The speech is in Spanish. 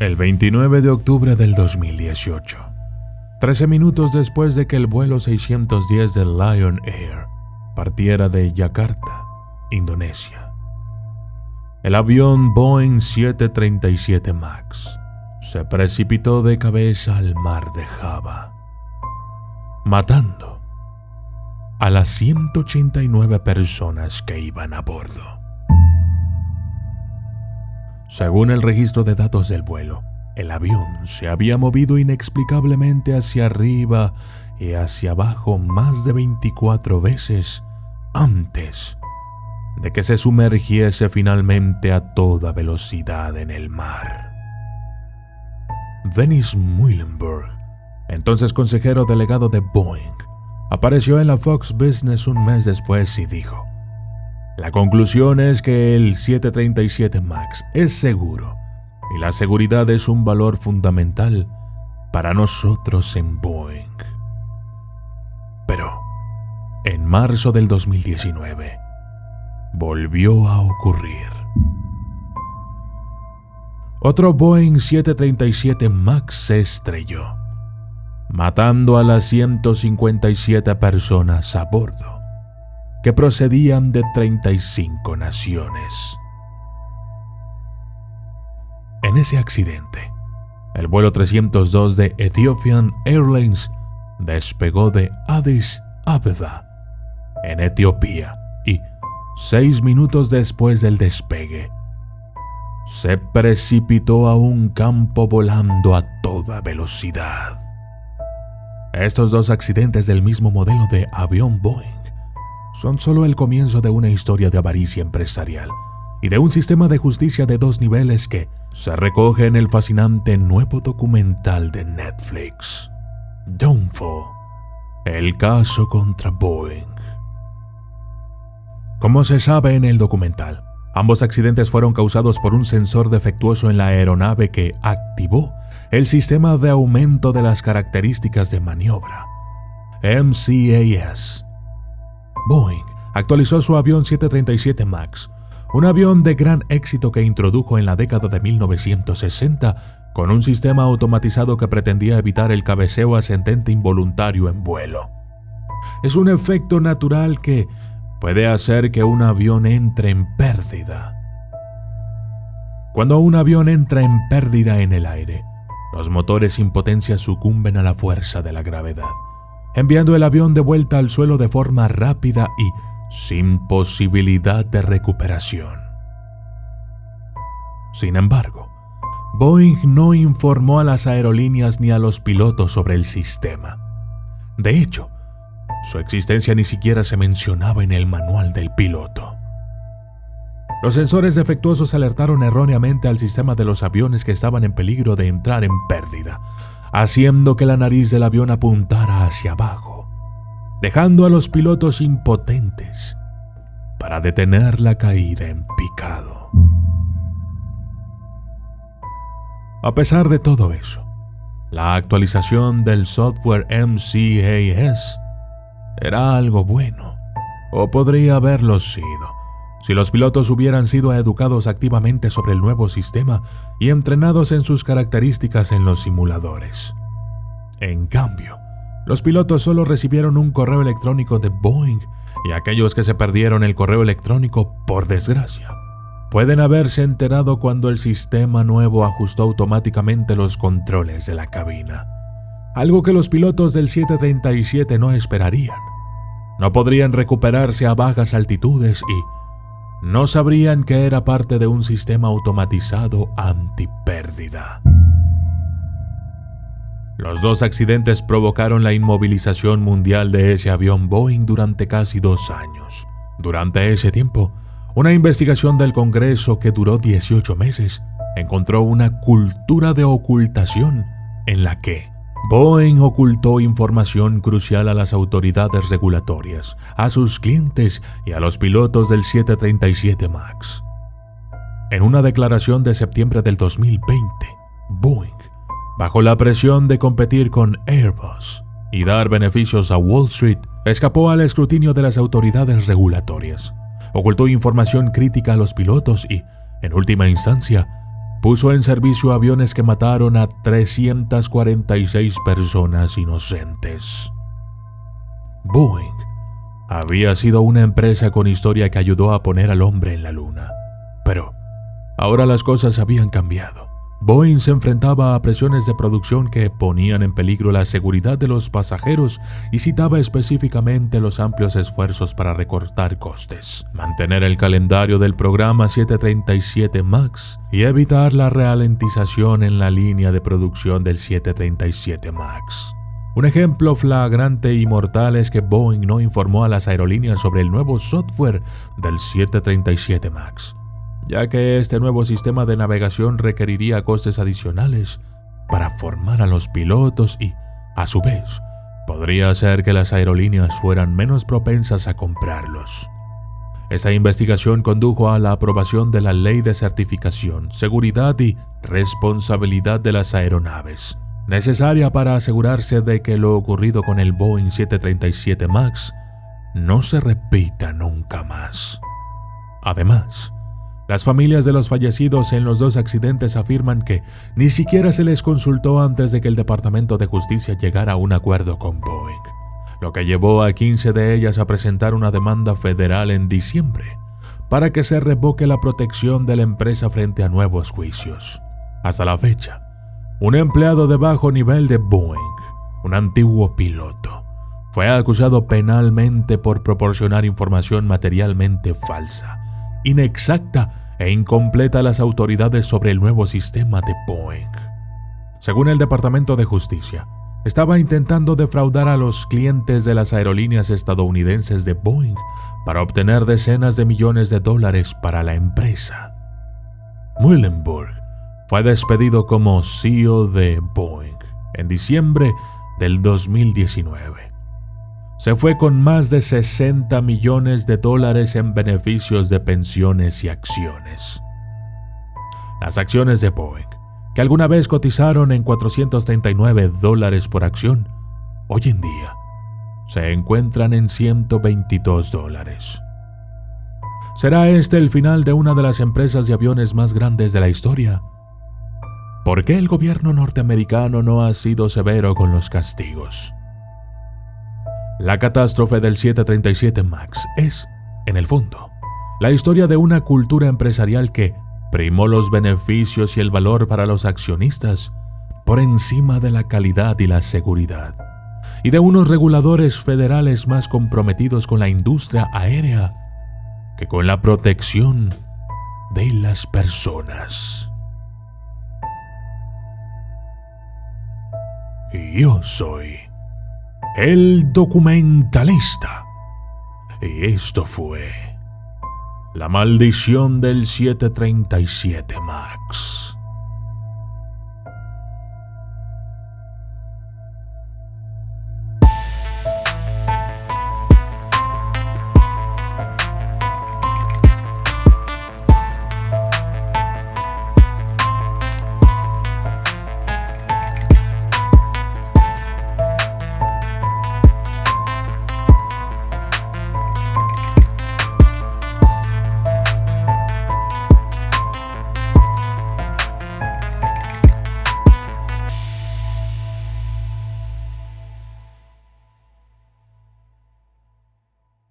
El 29 de octubre del 2018, 13 minutos después de que el vuelo 610 del Lion Air partiera de Yakarta, Indonesia, el avión Boeing 737 MAX se precipitó de cabeza al mar de Java, matando a las 189 personas que iban a bordo. Según el registro de datos del vuelo, el avión se había movido inexplicablemente hacia arriba y hacia abajo más de 24 veces antes de que se sumergiese finalmente a toda velocidad en el mar. Dennis Muilenburg, entonces consejero delegado de Boeing, apareció en la Fox Business un mes después y dijo: "La conclusión es que el 737 MAX es seguro y la seguridad es un valor fundamental para nosotros en Boeing". Pero, en marzo del 2019, volvió a ocurrir. Otro Boeing 737 MAX se estrelló, matando a las 157 personas a bordo, que procedían de 35 naciones. En ese accidente, el vuelo 302 de Ethiopian Airlines despegó de Addis Abeba, en Etiopía, y 6 minutos después del despegue, se precipitó a un campo volando a toda velocidad. Estos dos accidentes del mismo modelo de avión Boeing son solo el comienzo de una historia de avaricia empresarial y de un sistema de justicia de 2 niveles que se recoge en el fascinante nuevo documental de Netflix, Downfall, el caso contra Boeing. Como se sabe en el documental, ambos accidentes fueron causados por un sensor defectuoso en la aeronave que activó el sistema de aumento de las características de maniobra, MCAS. Boeing actualizó su avión 737 MAX, un avión de gran éxito que introdujo en la década de 1960 con un sistema automatizado que pretendía evitar el cabeceo ascendente involuntario en vuelo. Es un efecto natural que puede hacer que un avión entre en pérdida. Cuando un avión entra en pérdida en el aire, los motores sin potencia sucumben a la fuerza de la gravedad, enviando el avión de vuelta al suelo de forma rápida y sin posibilidad de recuperación. Sin embargo, Boeing no informó a las aerolíneas ni a los pilotos sobre el sistema. De hecho, su existencia ni siquiera se mencionaba en el manual del piloto. Los sensores defectuosos alertaron erróneamente al sistema de los aviones que estaban en peligro de entrar en pérdida, haciendo que la nariz del avión apuntara hacia abajo, dejando a los pilotos impotentes para detener la caída en picado. A pesar de todo eso, la actualización del software MCAS era algo bueno, o podría haberlo sido, si los pilotos hubieran sido educados activamente sobre el nuevo sistema y entrenados en sus características en los simuladores. En cambio, los pilotos solo recibieron un correo electrónico de Boeing, y aquellos que se perdieron el correo electrónico, por desgracia, pueden haberse enterado cuando el sistema nuevo ajustó automáticamente los controles de la cabina, algo que los pilotos del 737 no esperarían. No podrían recuperarse a bajas altitudes y no sabrían que era parte de un sistema automatizado antipérdida. Los 2 accidentes provocaron la inmovilización mundial de ese avión Boeing durante casi 2 años. Durante ese tiempo, una investigación del Congreso que duró 18 meses encontró una cultura de ocultación en la que Boeing ocultó información crucial a las autoridades regulatorias, a sus clientes y a los pilotos del 737 MAX. En una declaración de septiembre del 2020, Boeing, bajo la presión de competir con Airbus y dar beneficios a Wall Street, escapó al escrutinio de las autoridades regulatorias, ocultó información crítica a los pilotos y, en última instancia, puso en servicio aviones que mataron a 346 personas inocentes. Boeing había sido una empresa con historia que ayudó a poner al hombre en la luna. Pero ahora las cosas habían cambiado. Boeing se enfrentaba a presiones de producción que ponían en peligro la seguridad de los pasajeros y citaba específicamente los amplios esfuerzos para recortar costes, mantener el calendario del programa 737 MAX y evitar la ralentización en la línea de producción del 737 MAX. Un ejemplo flagrante y mortal es que Boeing no informó a las aerolíneas sobre el nuevo software del 737 MAX, ya que este nuevo sistema de navegación requeriría costes adicionales para formar a los pilotos y, a su vez, podría hacer que las aerolíneas fueran menos propensas a comprarlos. Esta investigación condujo a la aprobación de la Ley de Certificación, Seguridad y Responsabilidad de las Aeronaves, necesaria para asegurarse de que lo ocurrido con el Boeing 737 MAX no se repita nunca más. Además, las familias de los fallecidos en los dos accidentes afirman que ni siquiera se les consultó antes de que el Departamento de Justicia llegara a un acuerdo con Boeing, lo que llevó a 15 de ellas a presentar una demanda federal en diciembre para que se revoque la protección de la empresa frente a nuevos juicios. Hasta la fecha, un empleado de bajo nivel de Boeing, un antiguo piloto, fue acusado penalmente por proporcionar información materialmente falsa, inexacta e incompleta a las autoridades sobre el nuevo sistema de Boeing. Según el Departamento de Justicia, estaba intentando defraudar a los clientes de las aerolíneas estadounidenses de Boeing para obtener decenas de millones de dólares para la empresa. Muhlenberg fue despedido como CEO de Boeing en diciembre del 2019. Se fue con más de 60 millones de dólares en beneficios de pensiones y acciones. Las acciones de Boeing, que alguna vez cotizaron en $439 por acción, hoy en día se encuentran en $122. ¿Será este el final de una de las empresas de aviones más grandes de la historia? ¿Por qué el gobierno norteamericano no ha sido severo con los castigos? La catástrofe del 737 MAX es, en el fondo, la historia de una cultura empresarial que primó los beneficios y el valor para los accionistas por encima de la calidad y la seguridad, y de unos reguladores federales más comprometidos con la industria aérea que con la protección de las personas. Y yo soy el documentalista. Y esto fue La Maldición del 737 MAX.